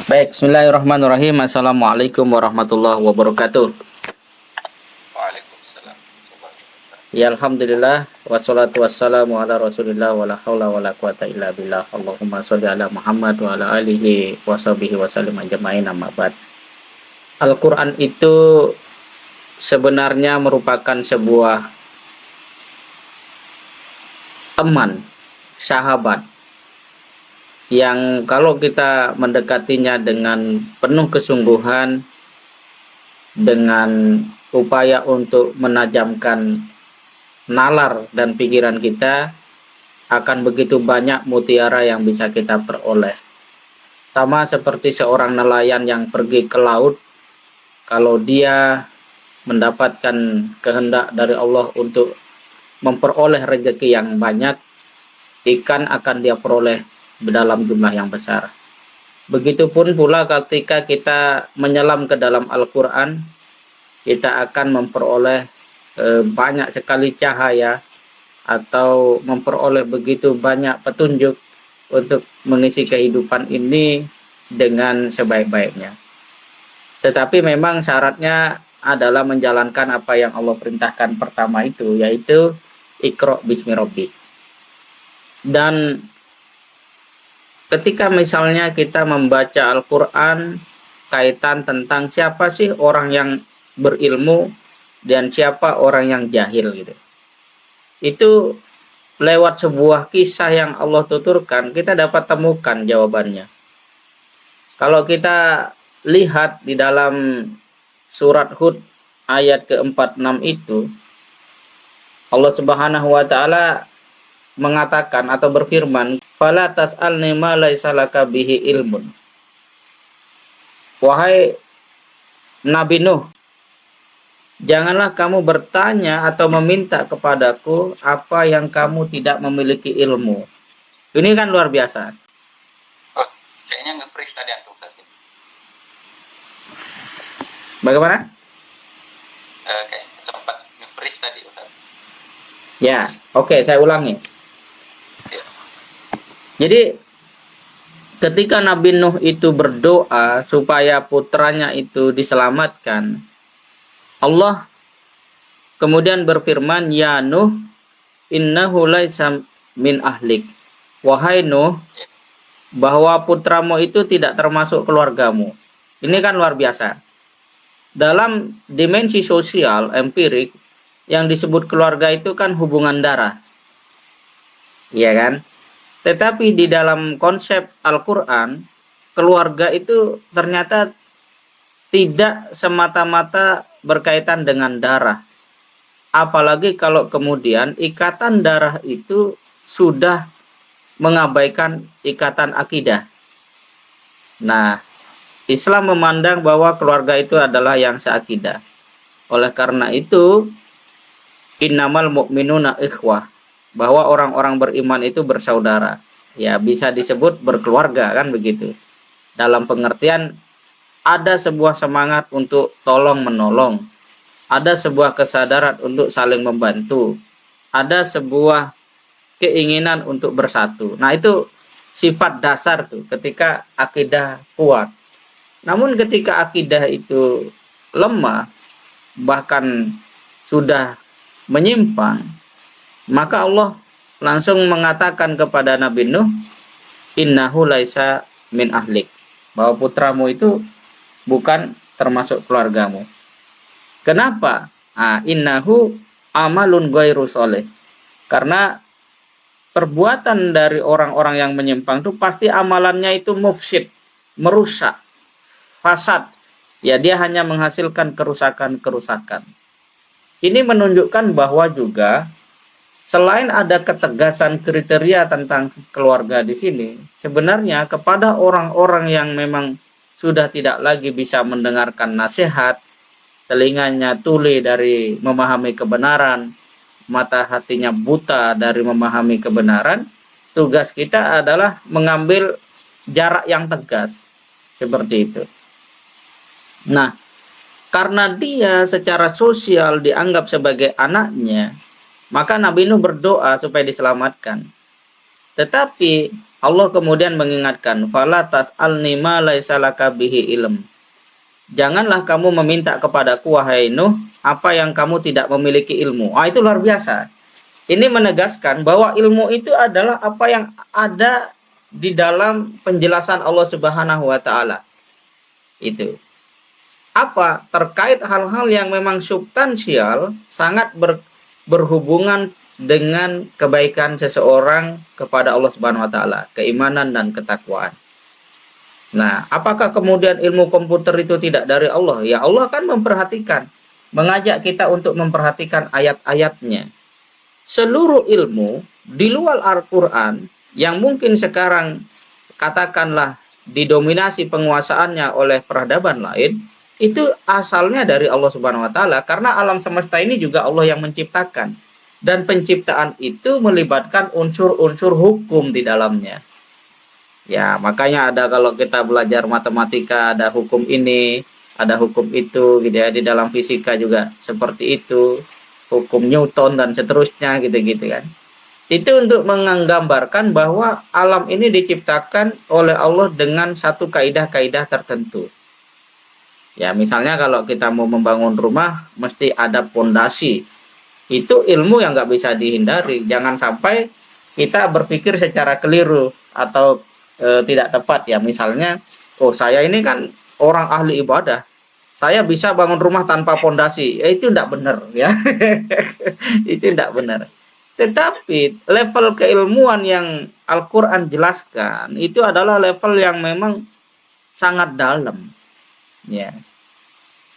Baik, bismillahirrahmanirrahim. Assalamualaikum warahmatullahi wabarakatuh. Waalaikumsalam. Ya alhamdulillah wassalatu wassalamu ala Rasulillah wala haula wala quwata illa billah. Allahumma sholli ala Muhammad wa ala alihi washabihi wasallim ajmain, amma ba'd. Al-Qur'an itu sebenarnya merupakan sebuah teman, sahabat yang kalau kita mendekatinya dengan penuh kesungguhan, dengan upaya untuk menajamkan nalar dan pikiran kita, akan begitu banyak mutiara yang bisa kita peroleh. Sama seperti seorang nelayan yang pergi ke laut, kalau dia mendapatkan kehendak dari Allah untuk memperoleh rezeki yang banyak, ikan akan dia peroleh dalam jumlah yang besar. Begitupun pula ketika kita menyelam ke dalam Al-Quran, kita akan memperoleh banyak sekali cahaya atau memperoleh begitu banyak petunjuk untuk mengisi kehidupan ini dengan sebaik-baiknya. Tetapi memang syaratnya adalah menjalankan apa yang Allah perintahkan pertama itu, yaitu Iqra bismi rabbik. Dan ketika misalnya kita membaca Al-Quran, kaitan tentang siapa sih orang yang berilmu dan siapa orang yang jahil gitu. Itu lewat sebuah kisah yang Allah tuturkan, kita dapat temukan jawabannya. Kalau kita lihat di dalam surat Hud ayat ke-46 itu, Allah Subhanahu wa taala mengatakan atau berfirman, "Fala tas'alni ma laisa laka bihi ilmun." Wahai Nabi Nuh, janganlah kamu bertanya atau meminta kepadaku apa yang kamu tidak memiliki ilmu. Ini kan luar biasa. Oh, kayaknya nge-freeze tadi antum Ustaz. Bagaimana? Kayak sempat nge-freeze tadi Ustaz. Ya, oke, saya ulangi. Ya. Jadi ketika Nabi Nuh itu berdoa supaya putranya itu diselamatkan, Allah kemudian berfirman, "Ya Nuh, innahu laisa min ahlik." Wahai Nuh, bahwa putramu itu tidak termasuk keluargamu. Ini kan luar biasa. Dalam dimensi sosial empirik, yang disebut keluarga itu kan hubungan darah. Iya kan? Tetapi di dalam konsep Al-Quran, keluarga itu ternyata tidak semata-mata berkaitan dengan darah. Apalagi kalau kemudian ikatan darah itu sudah mengabaikan ikatan akidah. Nah, Islam memandang bahwa keluarga itu adalah yang seakidah. Oleh karena itu, innamal mu'minuna ikhwah, bahwa orang-orang beriman itu bersaudara. Ya, bisa disebut berkeluarga kan begitu. Dalam pengertian ada sebuah semangat untuk tolong menolong, ada sebuah kesadaran untuk saling membantu, ada sebuah keinginan untuk bersatu. Nah, itu sifat dasar tuh ketika akidah kuat. Namun ketika akidah itu lemah, bahkan sudah menyimpang, maka Allah langsung mengatakan kepada Nabi Nuh, "Innahu laisa min ahlik." Bahwa putramu itu bukan termasuk keluargamu. Kenapa? Innahu amalun ghairu sholih. Karena perbuatan dari orang-orang yang menyimpang itu pasti amalannya itu mufsid, merusak, fasad. Ya, dia hanya menghasilkan kerusakan-kerusakan. Ini menunjukkan bahwa juga selain ada ketegasan kriteria tentang keluarga di sini, sebenarnya kepada orang-orang yang memang sudah tidak lagi bisa mendengarkan nasihat, telinganya tuli dari memahami kebenaran, mata hatinya buta dari memahami kebenaran, tugas kita adalah mengambil jarak yang tegas, seperti itu. Nah, karena dia secara sosial dianggap sebagai anaknya, maka Nabi Nuh berdoa supaya diselamatkan. Tetapi Allah kemudian mengingatkan, fala tas'alni ma laisa laka bihi ilm. Janganlah kamu meminta kepadaku wahai Nuh apa yang kamu tidak memiliki ilmu. Itu luar biasa. Ini menegaskan bahwa ilmu itu adalah apa yang ada di dalam penjelasan Allah Subhanahu wa taala. Itu. Apa? Terkait hal-hal yang memang substansial, sangat berhubungan dengan kebaikan seseorang kepada Allah Subhanahu wa taala, keimanan dan ketakwaan. Nah, apakah kemudian ilmu komputer itu tidak dari Allah? Ya, Allah kan memperhatikan, mengajak kita untuk memperhatikan ayat-ayatnya. Seluruh ilmu di luar Al-Qur'an yang mungkin sekarang katakanlah didominasi penguasaannya oleh peradaban lain, itu asalnya dari Allah Subhanahu wa taala, karena alam semesta ini juga Allah yang menciptakan. Dan penciptaan itu melibatkan unsur-unsur hukum di dalamnya. Ya, makanya ada kalau kita belajar matematika ada hukum ini, ada hukum itu gitu ya, di dalam fisika juga seperti itu. Hukum Newton dan seterusnya gitu-gitu kan. Itu untuk menggambarkan bahwa alam ini diciptakan oleh Allah dengan satu kaidah-kaidah tertentu. Ya, misalnya kalau kita mau membangun rumah mesti ada pondasi. Itu ilmu yang nggak bisa dihindari. Jangan sampai kita berpikir secara keliru atau tidak tepat ya. Misalnya, oh saya ini kan orang ahli ibadah, saya bisa bangun rumah tanpa pondasi. Itu tidak benar ya. Itu tidak benar. Tetapi level keilmuan yang Al-Quran jelaskan itu adalah level yang memang sangat dalam. Ya,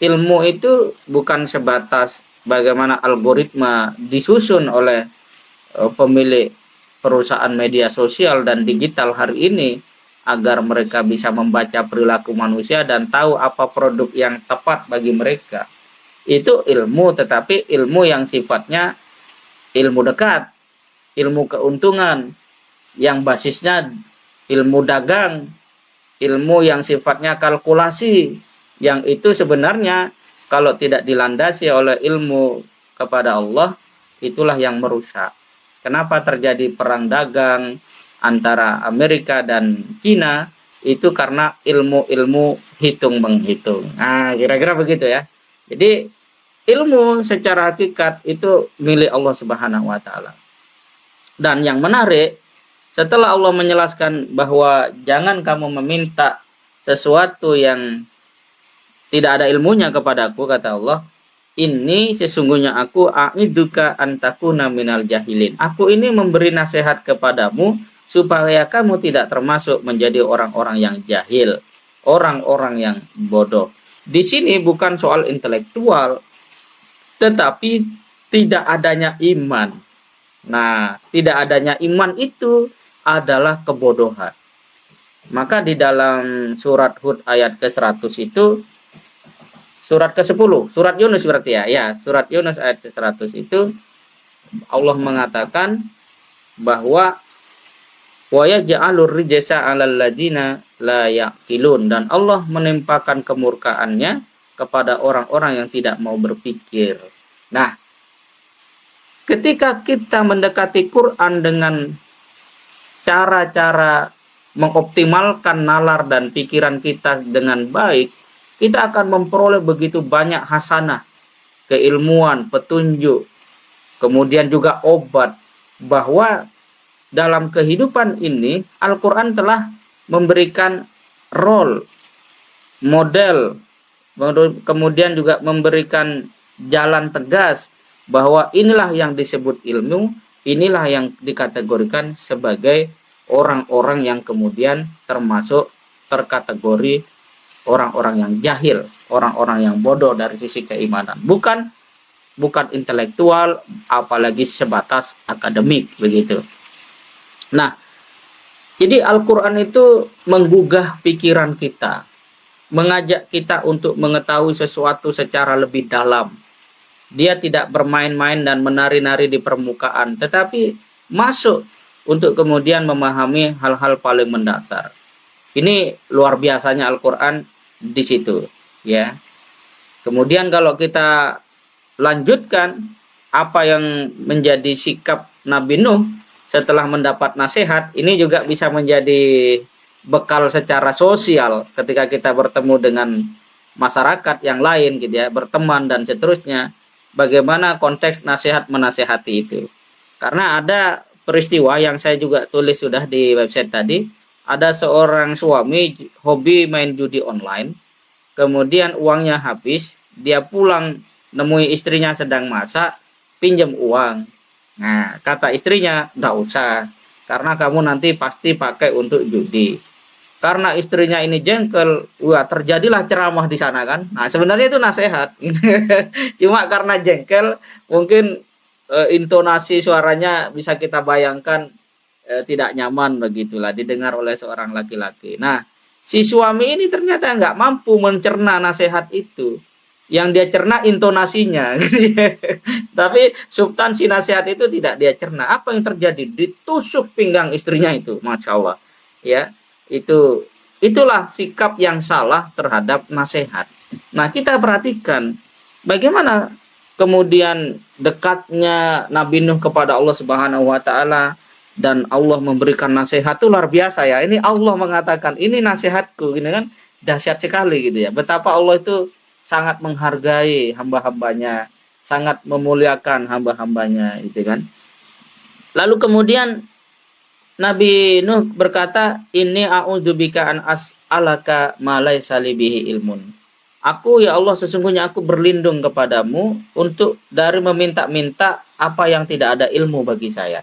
ilmu itu bukan sebatas bagaimana algoritma disusun oleh pemilik perusahaan media sosial dan digital hari ini agar mereka bisa membaca perilaku manusia dan tahu apa produk yang tepat bagi mereka. Itu ilmu, tetapi ilmu yang sifatnya ilmu dekat, ilmu keuntungan, yang basisnya ilmu dagang, ilmu yang sifatnya kalkulasi, yang itu sebenarnya kalau tidak dilandasi oleh ilmu kepada Allah, itulah yang merusak. Kenapa terjadi perang dagang antara Amerika dan Cina? Itu karena ilmu-ilmu hitung-menghitung. Nah, kira-kira begitu ya. Jadi ilmu secara hakikat itu milik Allah Subhanahu wa taala. Dan yang menarik, setelah Allah menjelaskan bahwa jangan kamu meminta sesuatu yang tidak ada ilmunya kepadaku, kata Allah, ini sesungguhnya aku a'iduka antakuna minal jahilin. Aku ini memberi nasihat kepadamu supaya kamu tidak termasuk menjadi orang-orang yang jahil, orang-orang yang bodoh. Di sini bukan soal intelektual, tetapi tidak adanya iman. Nah, tidak adanya iman itu adalah kebodohan. Maka di dalam surat Hud ayat ke-100 itu, surat ke-10, surat Yunus berarti ya. Ya, surat Yunus ayat ke-100 itu Allah mengatakan bahwa wa yaj'alur rijsa 'alal ladina la yaqilun, dan Allah menimpakan kemurkaannya kepada orang-orang yang tidak mau berpikir. Nah, ketika kita mendekati Quran dengan cara-cara mengoptimalkan nalar dan pikiran kita dengan baik, kita akan memperoleh begitu banyak hasanah, keilmuan, petunjuk, kemudian juga obat, bahwa dalam kehidupan ini Al-Quran telah memberikan role, model, kemudian juga memberikan jalan tegas bahwa inilah yang disebut ilmu, inilah yang dikategorikan sebagai orang-orang yang kemudian terkategori orang-orang yang jahil, orang-orang yang bodoh dari sisi keimanan. Bukan intelektual, apalagi sebatas akademik begitu. Nah, jadi Al-Quran itu menggugah pikiran kita, mengajak kita untuk mengetahui sesuatu secara lebih dalam. Dia tidak bermain-main dan menari-nari di permukaan, tetapi masuk untuk kemudian memahami hal-hal paling mendasar. Ini luar biasanya Al-Quran di situ, ya. Kemudian kalau kita lanjutkan apa yang menjadi sikap Nabi Nuh setelah mendapat nasihat, ini juga bisa menjadi bekal secara sosial ketika kita bertemu dengan masyarakat yang lain gitu ya, berteman dan seterusnya. Bagaimana konteks nasihat menasehati itu. Karena ada peristiwa yang saya juga tulis sudah di website tadi, ada seorang suami hobi main judi online, kemudian uangnya habis, dia pulang nemui istrinya sedang masak, pinjam uang. Nah, kata istrinya, enggak usah, karena kamu nanti pasti pakai untuk judi. Karena istrinya ini jengkel, wah terjadilah ceramah di sana kan. Nah, sebenarnya itu nasihat. Cuma karena jengkel, mungkin intonasi suaranya bisa kita bayangkan tidak nyaman begitulah didengar oleh seorang laki-laki. Nah, si suami ini ternyata nggak mampu mencerna nasihat itu. Yang dia cerna intonasinya. Tapi substansi nasihat itu tidak dia cerna. Apa yang terjadi? Ditusuk pinggang istrinya itu, Masya Allah. Ya, itulah sikap yang salah terhadap nasihat. Nah, kita perhatikan bagaimana kemudian dekatnya Nabi Nuh kepada Allah Subhanahu wa taala, dan Allah memberikan nasihat itu luar biasa ya. Ini Allah mengatakan, ini nasihatku, gini kan, dahsyat sekali gitu ya. Betapa Allah itu sangat menghargai hamba-hambanya, sangat memuliakan hamba-hambanya gitu kan. Lalu kemudian Nabi Nuh berkata, "Inni a'udzubika an as'alaka ma laisa li bihi ilmun." Aku ya Allah, sesungguhnya aku berlindung kepadamu untuk dari meminta-minta apa yang tidak ada ilmu bagi saya.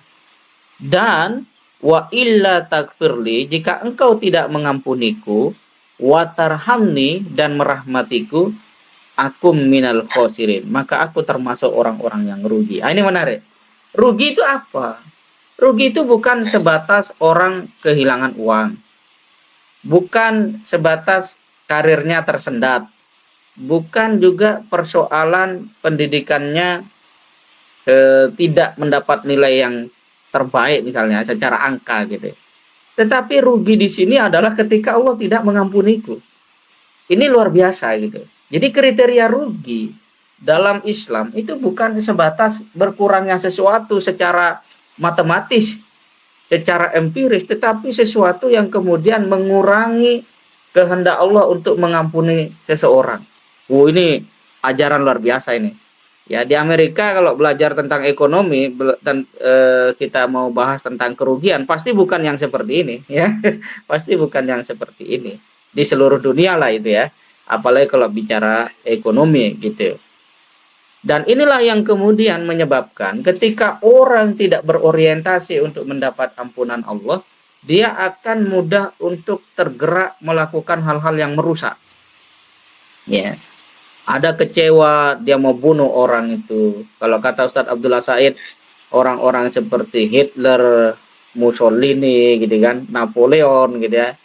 Dan wa illa takfirli, jika engkau tidak mengampuniku, wa tarhamni, dan merahmatiku, aku minal khosirin, maka aku termasuk orang-orang yang rugi. Ini menarik. Rugi itu apa? Rugi itu bukan sebatas orang kehilangan uang, bukan sebatas karirnya tersendat, bukan juga persoalan pendidikannya tidak mendapat nilai yang terbaik misalnya secara angka gitu. Tetapi rugi di sini adalah ketika Allah tidak mengampuniku. Ini luar biasa gitu. Jadi kriteria rugi dalam Islam itu bukan sebatas berkurangnya sesuatu secara matematis, secara empiris, tetapi sesuatu yang kemudian mengurangi kehendak Allah untuk mengampuni seseorang. Ini ajaran luar biasa ini. Ya, di Amerika kalau belajar tentang ekonomi dan kita mau bahas tentang kerugian, pasti bukan yang seperti ini ya. Pasti bukan yang seperti ini. Di seluruh dunia lah itu ya. Apalagi kalau bicara ekonomi gitu. Dan inilah yang kemudian menyebabkan ketika orang tidak berorientasi untuk mendapat ampunan Allah, dia akan mudah untuk tergerak melakukan hal-hal yang merusak. Ya. Ada kecewa, dia mau bunuh orang itu. Kalau kata Ustadz Abdullah Said, orang-orang seperti Hitler, Mussolini gitu kan, Napoleon gitu ya.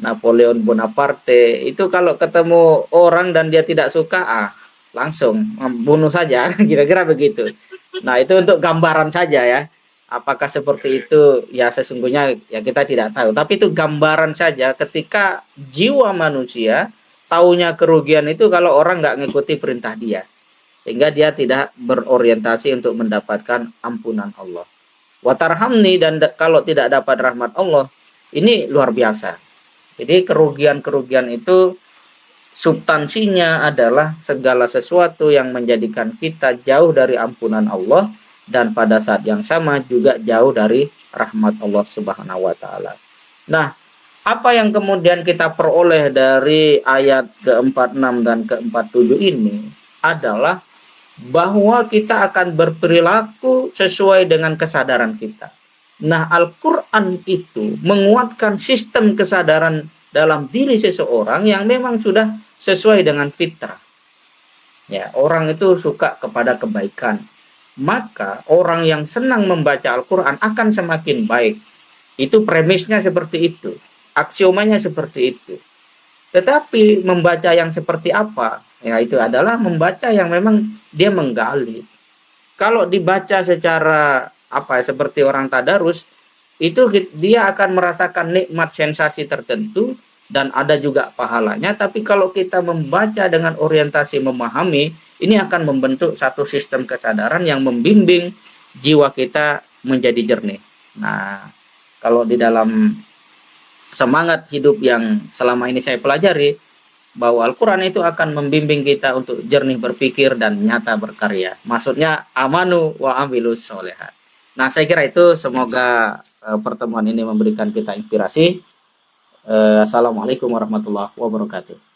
Napoleon Bonaparte itu kalau ketemu orang dan dia tidak suka, langsung bunuh saja, kira-kira begitu. Nah, itu untuk gambaran saja ya. Apakah seperti itu? Ya sesungguhnya ya kita tidak tahu. Tapi itu gambaran saja ketika jiwa manusia taunya kerugian itu kalau orang nggak ngikuti perintah dia. Sehingga dia tidak berorientasi untuk mendapatkan ampunan Allah. Watarhamni, dan kalau tidak dapat rahmat Allah, ini luar biasa. Jadi kerugian-kerugian itu substansinya adalah segala sesuatu yang menjadikan kita jauh dari ampunan Allah dan pada saat yang sama juga jauh dari rahmat Allah Subhanahu wa taala. Nah, apa yang kemudian kita peroleh dari ayat ke-46 dan ke-47 ini adalah bahwa kita akan berperilaku sesuai dengan kesadaran kita. Nah, Al-Quran itu menguatkan sistem kesadaran dalam diri seseorang yang memang sudah sesuai dengan fitrah. Ya, orang itu suka kepada kebaikan. Maka orang yang senang membaca Al-Quran akan semakin baik. Itu premisnya seperti itu. Aksiomanya seperti itu. Tetapi membaca yang seperti apa? Ya, itu adalah membaca yang memang dia menggali. Kalau dibaca secara seperti orang tadarus, itu dia akan merasakan nikmat sensasi tertentu dan ada juga pahalanya. Tapi kalau kita membaca dengan orientasi memahami, ini akan membentuk satu sistem kesadaran yang membimbing jiwa kita menjadi jernih. Nah, kalau di dalam semangat hidup yang selama ini saya pelajari, bahwa Al-Quran itu akan membimbing kita untuk jernih berpikir dan nyata berkarya. Maksudnya amanu wa amilus solehat. Nah, saya kira itu, semoga pertemuan ini memberikan kita inspirasi. Assalamualaikum warahmatullahi wabarakatuh.